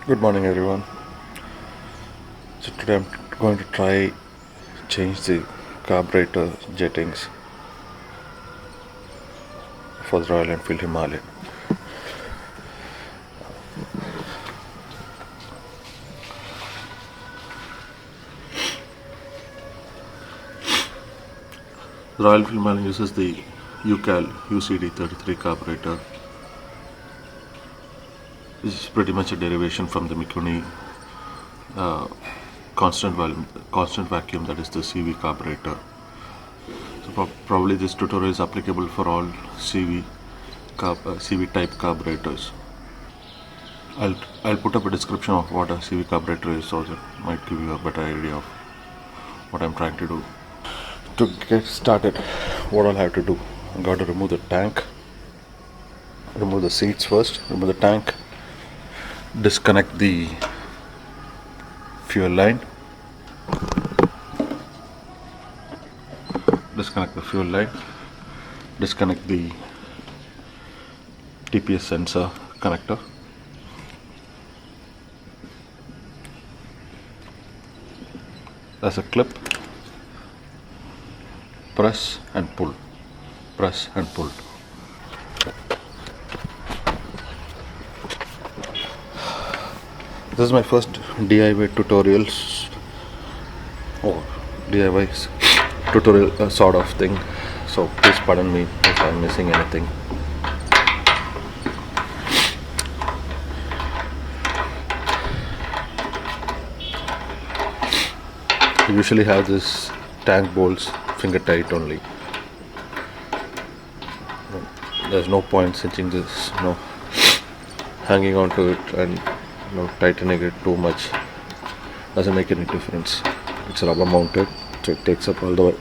Good morning, everyone. So today I'm going to try change the carburetor jettings for the Royal Enfield Himalayan. The Royal Enfield Himalayan uses the UCD33 carburetor, which is pretty much a derivation from the Mikuni constant vacuum, that is the CV carburetor. So probably this tutorial is applicable for all CV type carburetors. I'll put up a description of what a CV carburetor is, so that might give you a better idea of what I'm trying to do. To get started, what I'll have to do, I've got to remove the tank, remove the seats first, remove the tank, disconnect the fuel line, disconnect the TPS sensor connector, there's a clip, press and pull. This is my first DIY tutorials or DIY tutorial sort of thing, so please pardon me if I'm missing anything. I usually have this tank bolts finger tight only. There's no point cinching this, hanging on to it and tightening it too much. Doesn't make any difference. It's rubber mounted, so it takes up all the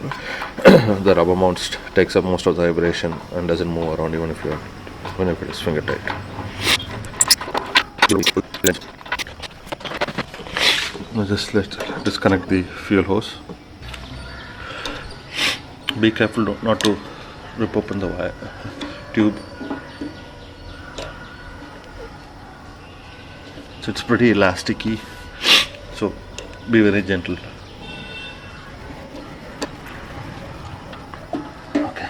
the rubber mounts takes up most of the vibration and doesn't move around even if it is finger tight. Now just let's disconnect the fuel hose. Be careful not to rip open the wire tube. So it's pretty elasticy, so be very gentle. Okay.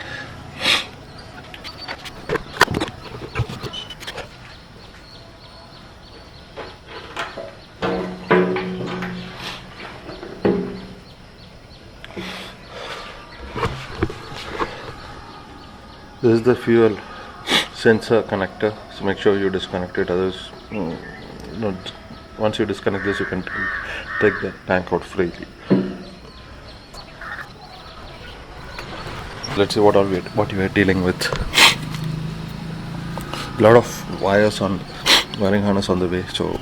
This is the fuel sensor connector, so make sure you disconnect it, otherwise once you disconnect this you can take the tank out freely. Let's see what you are dealing with. A lot of wiring harness on the way, so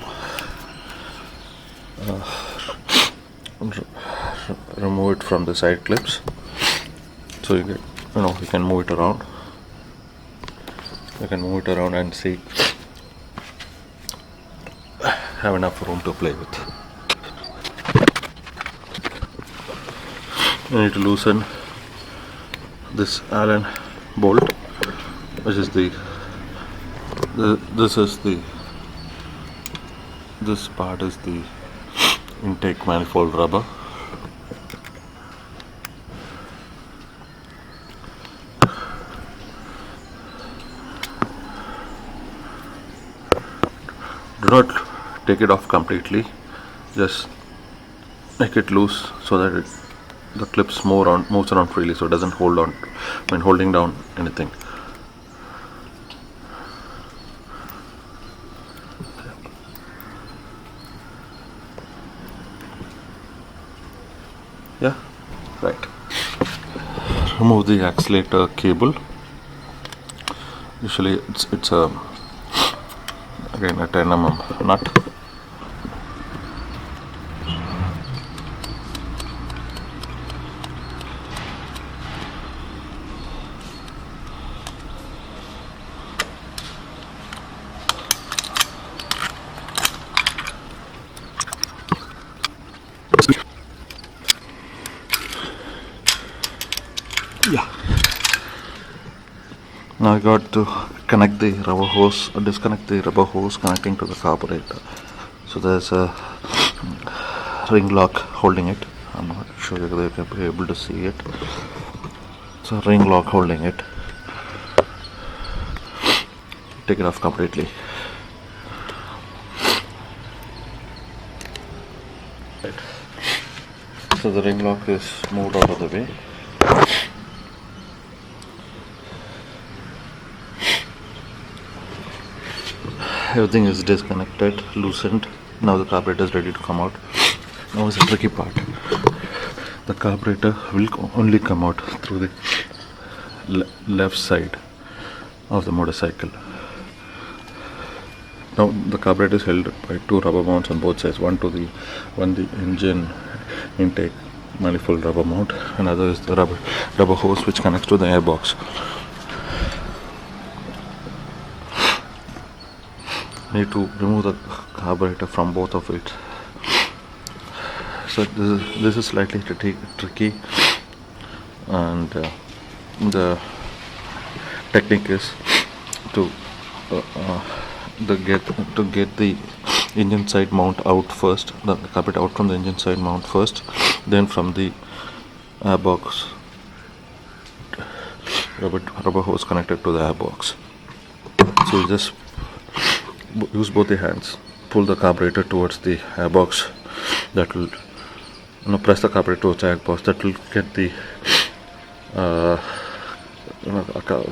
remove it from the side clips, so you can move it around. You can move it around and see, have enough room to play with. You need to loosen this Allen bolt, which is this part is the intake manifold rubber. Do not take it off completely, just make it loose so that the clips moves around freely, so it doesn't holding down anything. Yeah, right. Remove the accelerator cable. Usually it's a 10 mm nut. Yeah. Now I got to disconnect the rubber hose connecting to the carburetor. So there's a ring lock holding it. I'm not sure whether you can be able to see it. It's a ring lock holding it. Take it off completely. Right. So the ring lock is moved out of the way. Everything is disconnected, loosened. Now the carburetor is ready to come out. Now is the tricky part. The carburetor will only come out through the left side of the motorcycle. Now the carburetor is held by two rubber mounts on both sides. One the engine intake manifold rubber mount, another is the rubber hose which connects to the airbox. Need to remove the carburetor from both of it. So this is slightly tricky, and the technique is to get the engine side mount out first, the carburetor out from the engine side mount first, then from the airbox rubber hose connected to the airbox. So you just use both the hands, pull the carburetor towards the airbox. That will press the carburetor towards the airbox. That will get the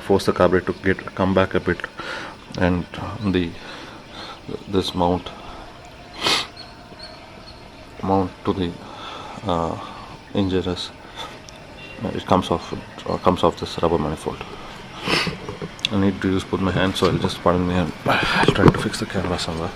force the carburetor to come back a bit, and this mount to the engine is it comes off this rubber manifold. I need to use both my hands, so I'll just pardon me and I'll try to fix the camera somewhere.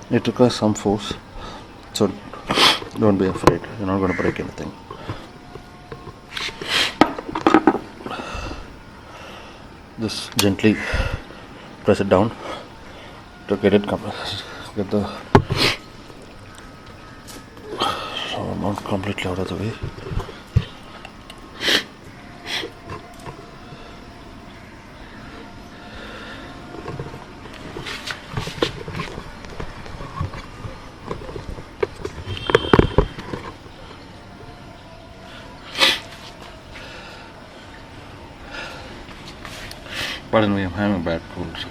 It requires some force, so don't be afraid, you're not going to break anything. Just gently press it down to get the mount completely out of the way. Pardon me, I'm having bad cold.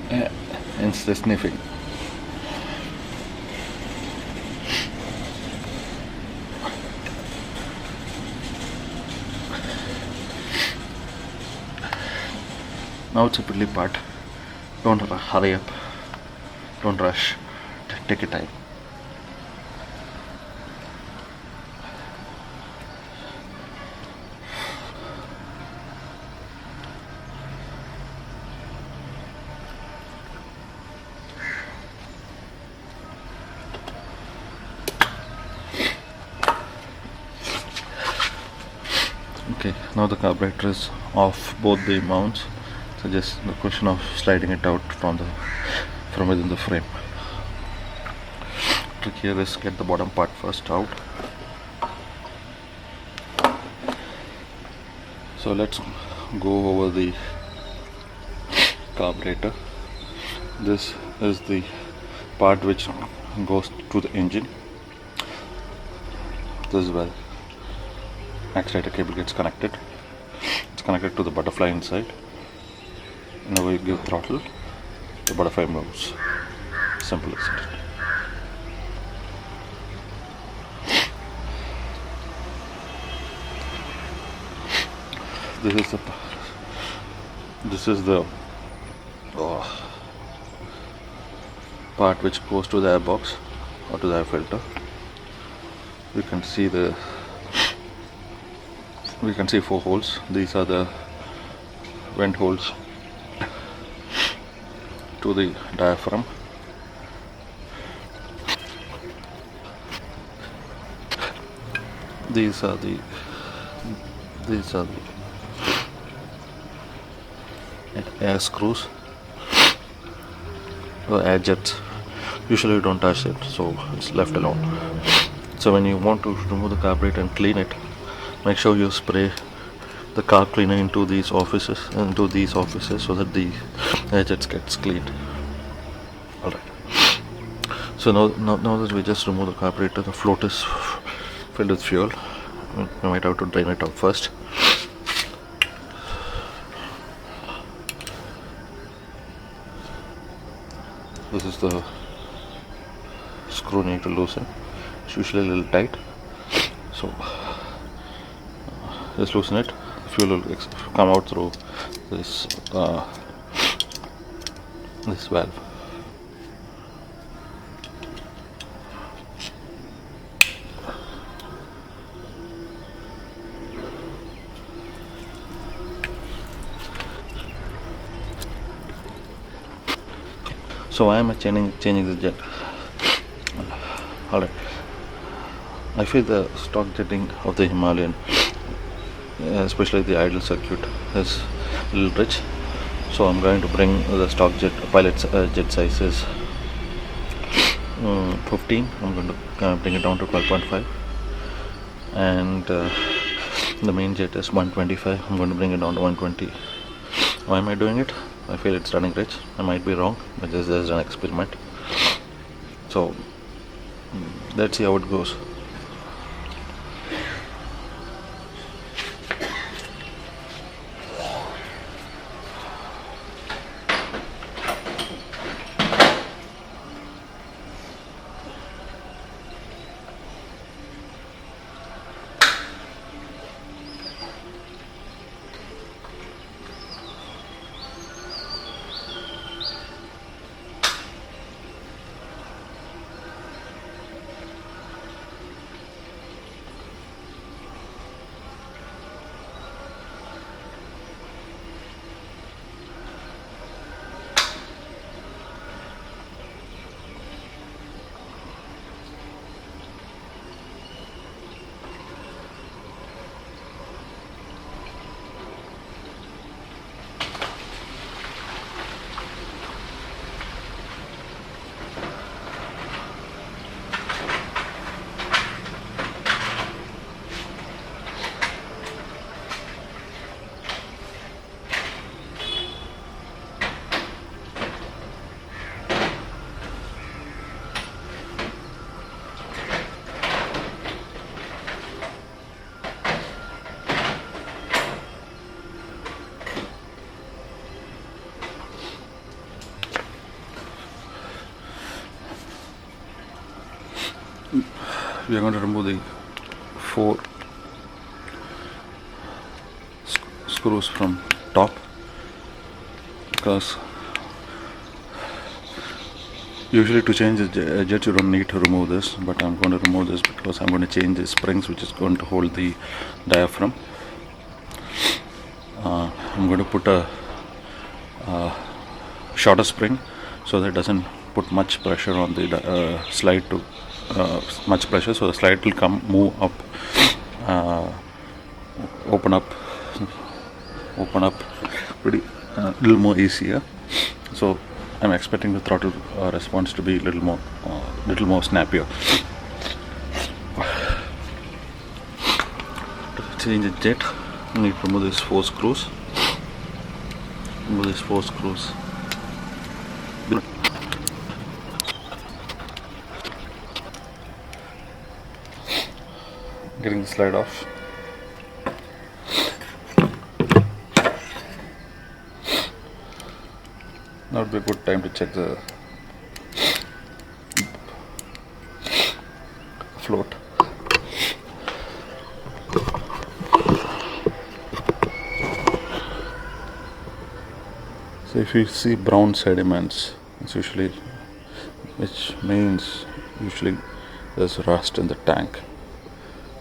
Hence the sniffing. Now it's a piddly part. Don't hurry up. Don't rush. Take your time. Okay, now the carburetor is off both the mounts, so just the question of sliding it out from within the frame. Trick here is get the bottom part first out. So let's go over the carburetor. This is the part which goes to the engine. This is where accelerator cable gets connected. It's connected to the butterfly inside. Whenever you give throttle, the butterfly moves. Simple as it. This is the part which goes to the airbox or to the air filter. We can see 4 holes. These are the vent holes to the diaphragm. These are the These are the air screws, the air jets. Usually you don't touch it, so it's left alone. So when you want to remove the carburetor and clean it, make sure you spray the car cleaner into these offices so that the air jets gets cleaned. Alright. So now that we just remove the carburetor, the float is filled with fuel. We might have to drain it out first. This is the screw need to loosen. It's usually a little tight, so just loosen it. The fuel will come out through this this valve. So why am I changing the jet? Alright, I feel the stock jetting of the Himalayan, especially the idle circuit, is a little rich. So I'm going to bring the stock pilot jet sizes 15. I'm going to bring it down to 12.5, and the main jet is 125. I'm going to bring it down to 120. Why am I doing it? I feel it's running rich. I might be wrong, but this is an experiment. So let's see how it goes. We are going to remove the 4 screws from top, because usually to change the jet you don't need to remove this, but I'm going to remove this because I'm going to change the springs which is going to hold the diaphragm. I'm going to put a shorter spring so that it doesn't put much pressure on the slide to much pressure, so the slide will move up, open up pretty little more easier. So I'm expecting the throttle response to be a little more snappier. To change the jet, I need to remove these 4 screws. Getting the slide off. Now would be a good time to check the float. So if you see brown sediments, it's which means there's rust in the tank.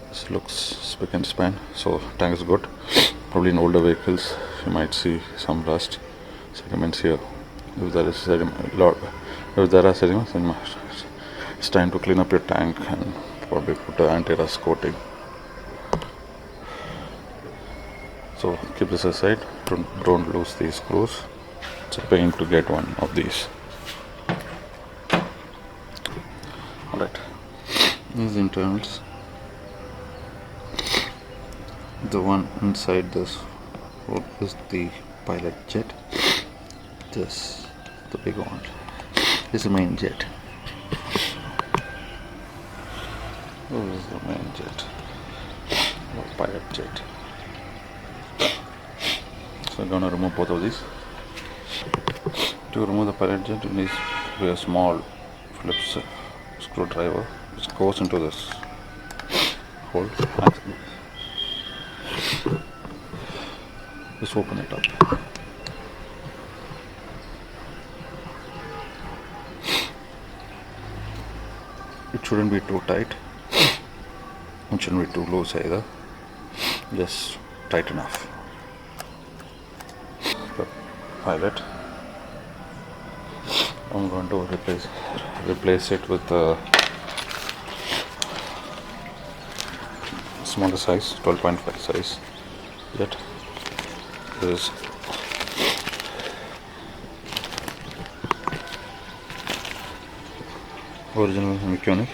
This looks spick and span, so tank is good. Probably in older vehicles you might see some rust, sediments here. If there are sediments, then it's time to clean up your tank and probably put an anti-rust coating. So keep this aside, don't lose these screws. It's a pain to get one of these. Alright, these internals. The one inside this is the pilot jet. This, the big one, is the main jet. This is the main jet, or pilot jet. So I'm going to remove both of these. To remove the pilot jet, it needs to be a small Phillips screwdriver which goes into this hole. Just open it up. It shouldn't be too tight. It shouldn't be too loose either. Just tight enough. The pilot. I'm going to replace it with a smaller size, 12.5 size jet. This is original mechanic.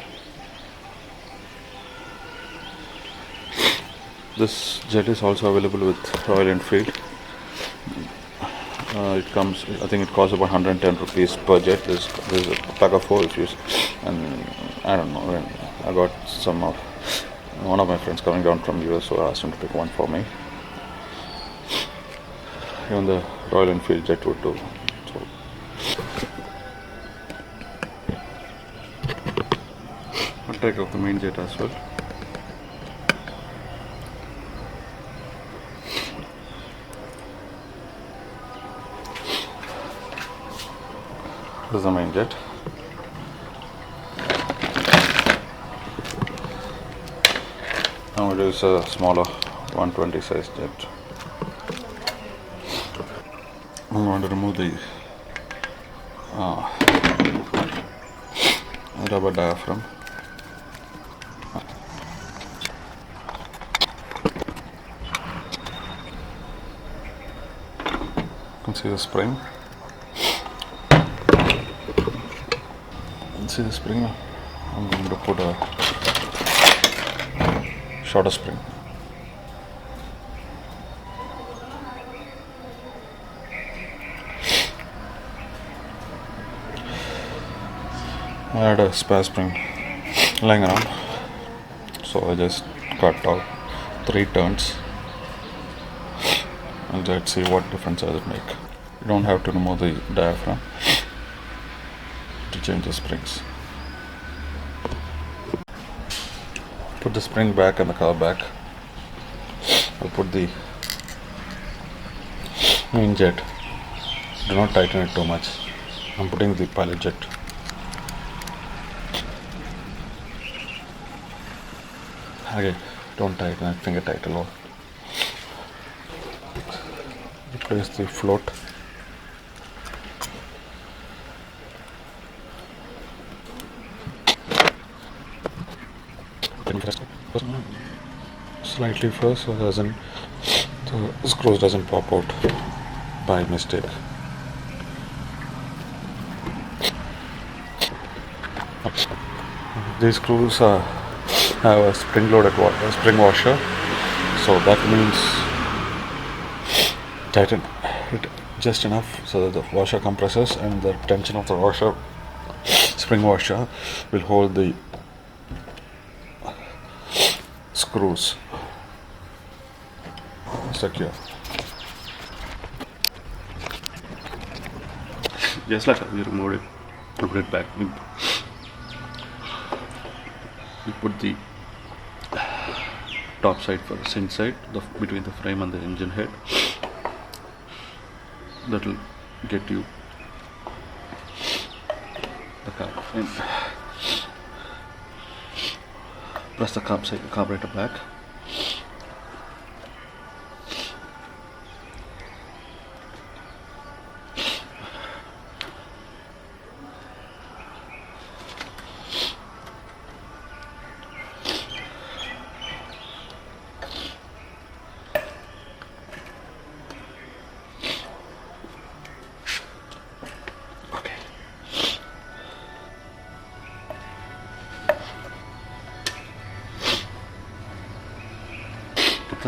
This jet is also available with Royal Enfield. It comes, I think it costs about 110 rupees per jet. There's a pack of 4 if you, and I don't know, I got some of one of my friends coming down from US, so I asked him to pick one for me. Even the Royal Enfield jet would do. So I'll take off the main jet as well. This is the main jet. Now it is a smaller 120 size jet. I'm going to remove the rubber diaphragm. You can see the spring. See the spring. I'm going to put a shorter spring. I had a spare spring lying around, so I just cut out 3 turns and let's see what difference does it make. You don't have to remove the diaphragm to change the springs. Put the spring back and the car back. I'll put the main jet. Do not tighten it too much. I'm putting the pilot jet. Okay, don't tighten it, finger tight a lot. Replace the float. Slightly first, so the screws doesn't pop out by mistake. These screws have a spring-loaded spring washer, so that means tighten it just enough so that the washer compresses and the tension of the washer, spring washer, will hold the screws secure. Just like we removed it, put it back. We put the top side first inside, between the frame and the engine head. That will get you the car in. Press the carburetor back.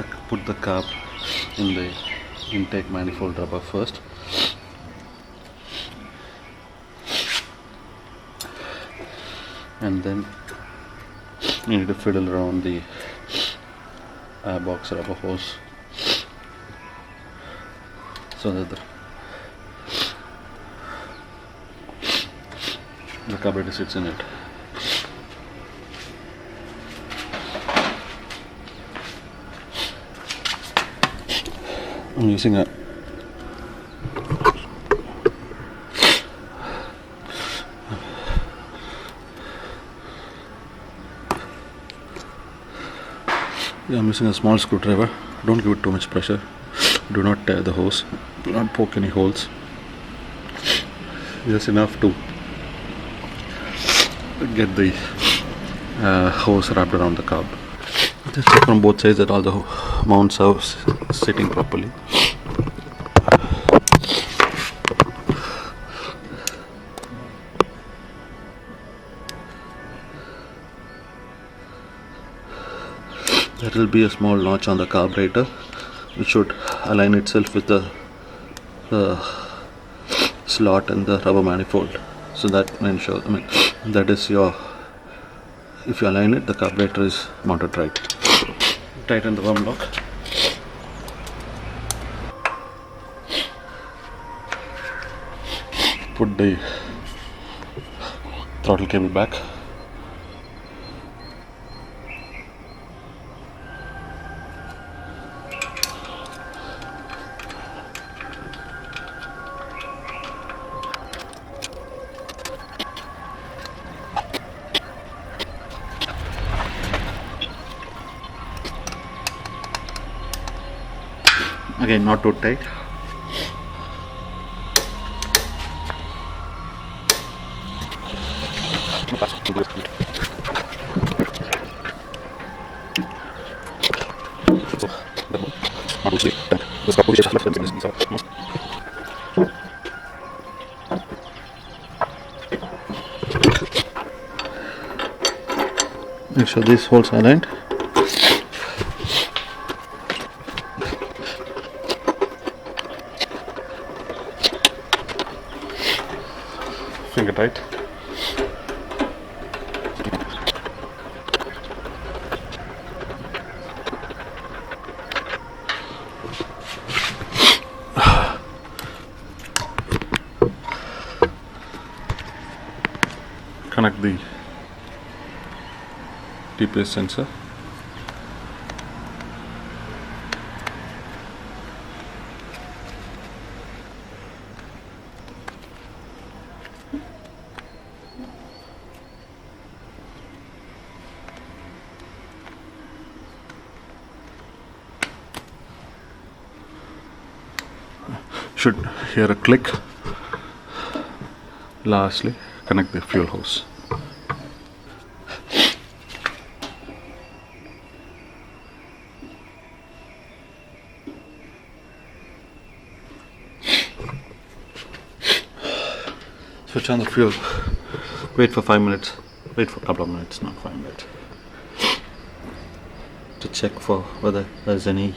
put the carb in the intake manifold rubber first. And then you need to fiddle around the box rubber hose so that the carburetor sits in it. I'm using a small screwdriver. Don't give it too much pressure. Do not tear the hose. Do not poke any holes. Just enough to get the hose wrapped around the carb. Just check from both sides that all the mounts are sitting properly. There will be a small notch on the carburetor which should align itself with the slot and the rubber manifold, so that ensures, that is your, if you align it, the carburetor is mounted right. Tighten the worm lock. Put the throttle cable back. Again, not too tight. Make sure these holes are aligned. Finger tight. Connect the TPS sensor. Should hear a click. Lastly, connect the fuel hose. Switch on the fuel. Wait for 5 minutes. Wait for a couple of minutes, not 5 minutes. To check for whether there's any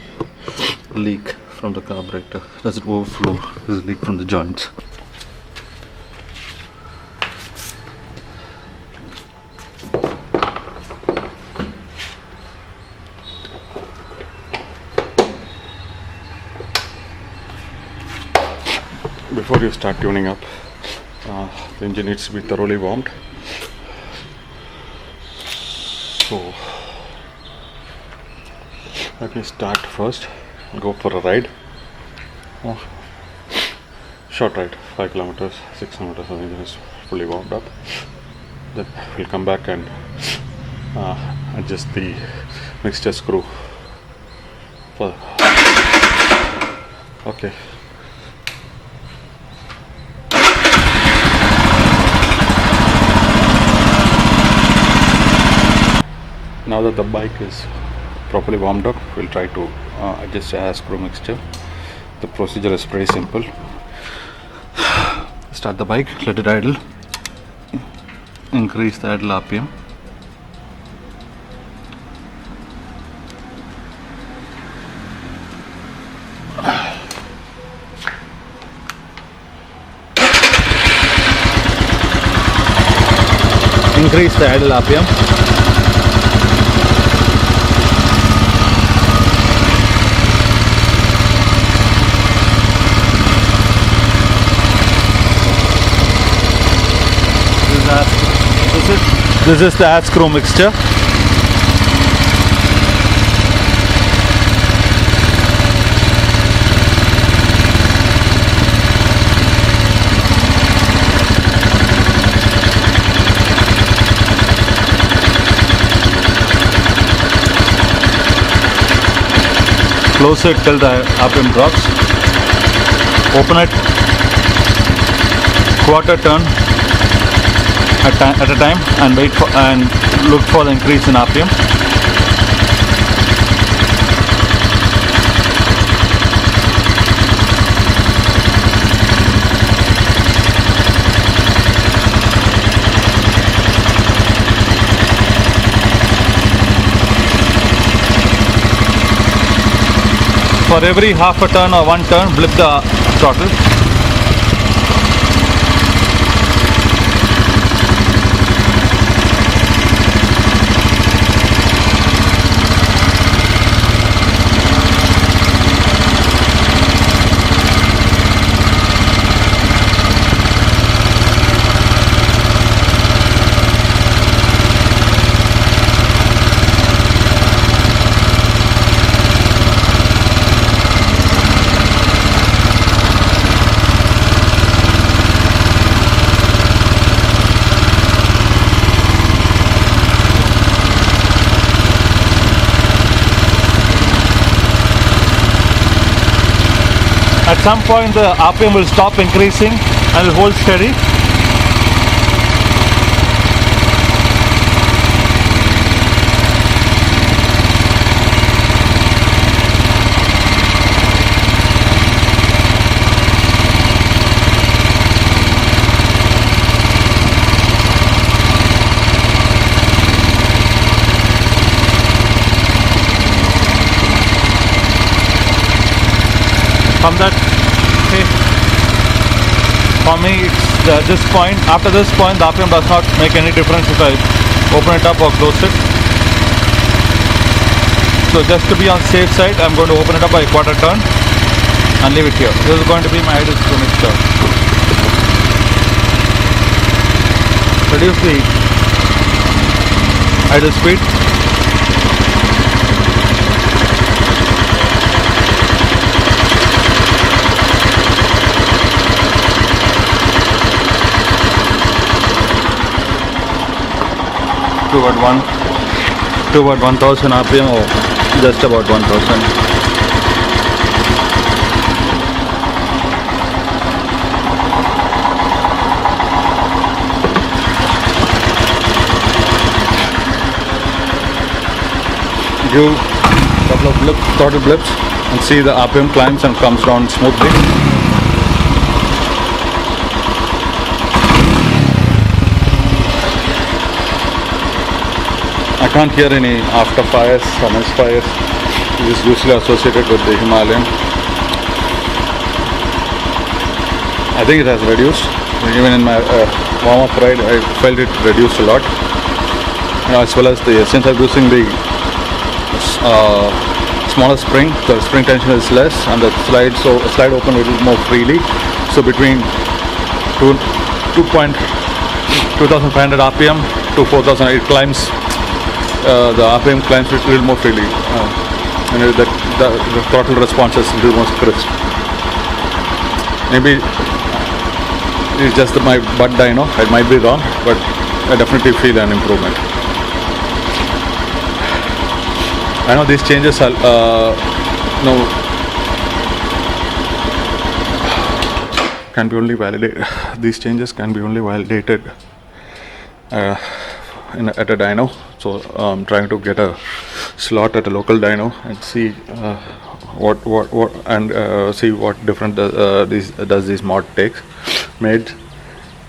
leak from the carburetor. Does it overflow? Does it leak from the joints? Before you start tuning up, the engine needs to be thoroughly warmed. So let me start first. Go for a ride. Short ride, 5 kilometers, 6 kilometers. The engine is fully warmed up. Then we'll come back and adjust the mixture screw. Okay. Now that the bike is properly warmed up, we'll try to adjust the air screw mixture. The procedure is pretty simple. Start the bike, let it idle, increase the idle RPM, increase the idle RPM. This is the air screw mixture. Close it till the RPM drops. Open it, quarter turn at a time, and wait for and look for the increase in RPM. For every half a turn or one turn, blip the throttle. At some point the RPM will stop increasing and will hold steady. From that, okay, for me it's this point. After this point, the RPM does not make any difference if I open it up or close it. So just to be on the safe side, I'm going to open it up by a quarter turn and leave it here. This is going to be my idle screw mixture. Reduce the idle speed. To about 1000 RPM or just about 1000. Give a couple of throttle blips and see the RPM climbs and comes down smoothly. I can't hear any after fires or misfires. It is usually associated with the Himalayan. I think it has reduced. Even in my warm-up ride, I felt it reduced a lot. As well as since I'm using the smaller spring, the spring tension is less, and the slide open a little more freely. So between 2500 RPM to 4000, it climbs. The RPM climbs a little more freely, and the throttle response is a little more crisp. Maybe it's just my butt dyno. I might be wrong, but I definitely feel an improvement. I know these changes are can be only validated. These changes can be only validated at a dyno. So I'm trying to get a slot at a local dyno and see see what different does this mod made.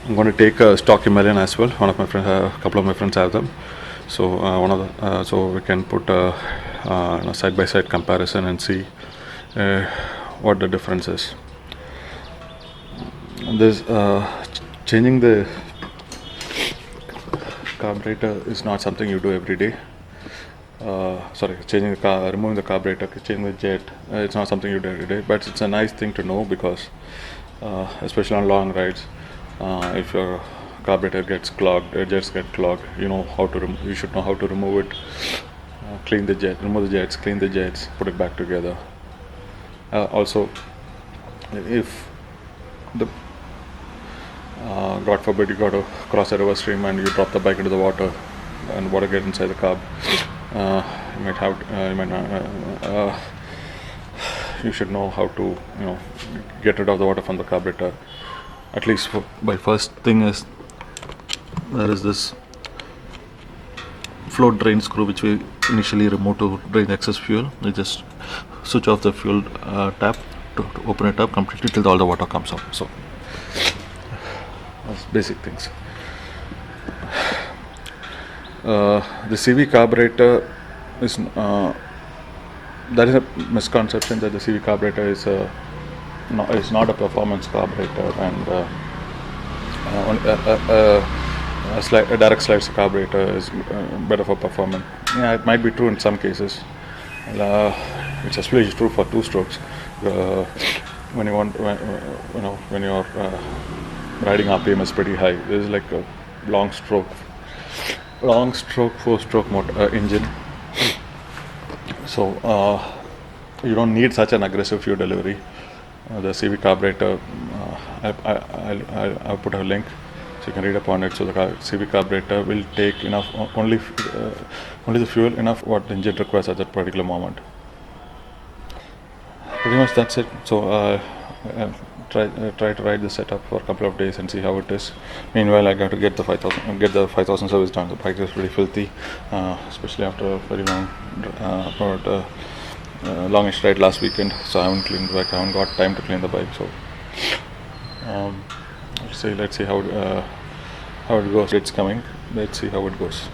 I'm going to take a stock Himalayan as well. One of my friends, a couple of my friends have them. So so we can put a side-by-side comparison and see what the difference is. This changing the carburetor is not something you do every day. Changing the car, removing the carburetor, changing the jet. It's not something you do every day, but it's a nice thing to know because, especially on long rides, if your carburetor gets clogged, jets get clogged, you should know how to remove it, clean the jet, remove the jets, clean the jets, put it back together. Also, if the God forbid you got to cross a river stream and you drop the bike into the water and water gets inside the carb, you should know how to get rid of the water from the carburetor. At least by first thing is there is this float drain screw which we initially remove to drain the excess fuel. We just switch off the fuel tap to open it up completely till all the water comes out. So that's basic things. The CV carburetor is there is a misconception that the CV carburetor is not a performance carburetor and a direct slice carburetor is better for performance. Yeah, it might be true in some cases. It's especially true for two strokes. When you're riding RPM is pretty high. This is like a long stroke 4-stroke motor engine. So you don't need such an aggressive fuel delivery. The CV carburetor, I'll put a link so you can read up on it. So the CV carburetor will take enough, only the fuel enough what the engine requires at that particular moment. Pretty much that's it. So try to ride the setup for a couple of days and see how it is. Meanwhile, I got to get the 5000 service done. The bike is pretty filthy, especially after a very longish ride last weekend. So I haven't cleaned the bike. I haven't got time to clean the bike. So let's see how it goes. It's coming. Let's see how it goes.